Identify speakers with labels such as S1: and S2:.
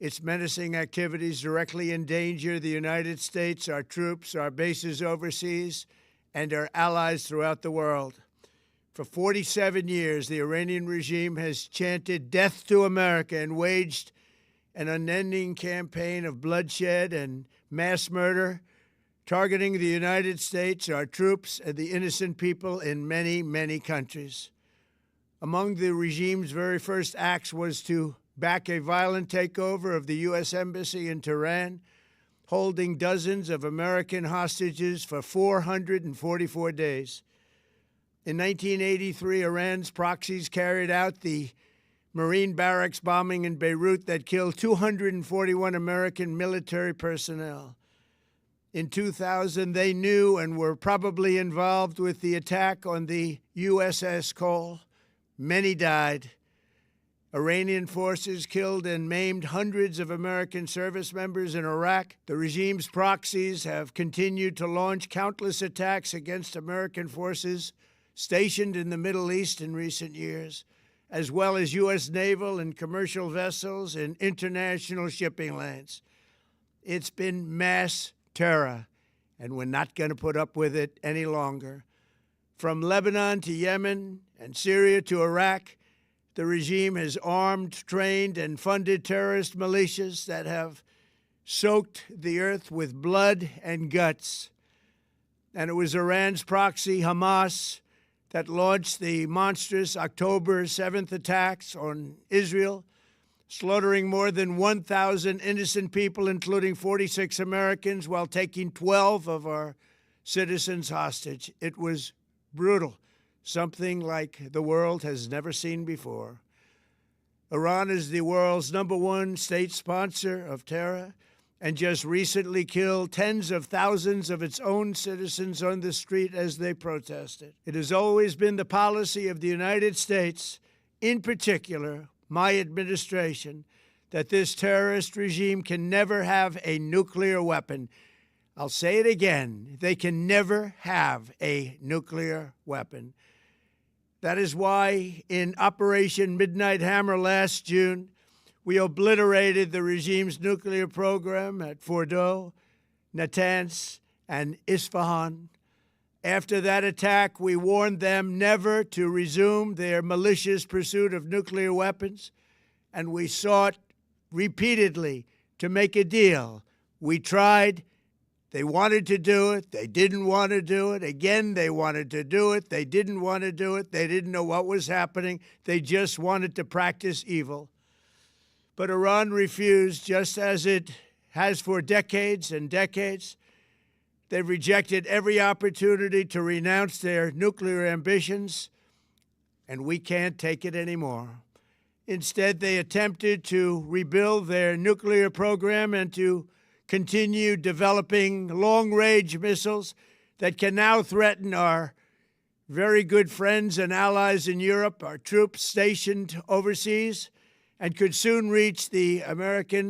S1: Its menacing activities directly endanger the United States, our troops, our bases overseas, and our allies throughout the world. For 47 years, the Iranian regime has chanted death to America and waged an unending campaign of bloodshed and mass murder, targeting the United States, our troops, and the innocent people in many, many countries. Among the regime's very first acts was to back a violent takeover of the U.S. Embassy in Tehran, holding dozens of American hostages for 444 days. In 1983, Iran's proxies carried out the Marine barracks bombing in Beirut that killed 241 American military personnel. In 2000, they knew and were probably involved with the attack on the USS Cole. Many died. Iranian forces killed and maimed hundreds of American service members in Iraq. The regime's proxies have continued to launch countless attacks against American forces stationed in the Middle East in recent years, as well as U.S. naval and commercial vessels and international shipping lanes. It's been mass terror, and we're not going to put up with it any longer. From Lebanon to Yemen and Syria to Iraq, the regime has armed, trained, and funded terrorist militias that have soaked the earth with blood and guts. And it was Iran's proxy, Hamas, that launched the monstrous October 7th attacks on Israel, slaughtering more than 1,000 innocent people, including 46 Americans, while taking 12 of our citizens hostage. It was brutal, something like the world has never seen before. Iran is the world's #1 state sponsor of terror and just recently killed tens of thousands of its own citizens on the street as they protested. It has always been the policy of the United States, in particular, my administration, that this terrorist regime can never have a nuclear weapon. I'll say it again, they can never have a nuclear weapon. That is why in Operation Midnight Hammer last June, we obliterated the regime's nuclear program at Fordow, Natanz, and Isfahan. After that attack, we warned them never to resume their malicious pursuit of nuclear weapons, and we sought repeatedly to make a deal. We tried. They wanted to do it. They didn't want to do it. Again, they wanted to do it. They didn't want to do it. They didn't know what was happening. They just wanted to practice evil. But Iran refused, just as it has for decades and decades. They've rejected every opportunity to renounce their nuclear ambitions, and we can't take it anymore. Instead, they attempted to rebuild their nuclear program and to continue developing long-range missiles that can now threaten our very good friends and allies in Europe, our troops stationed overseas, and could soon reach the American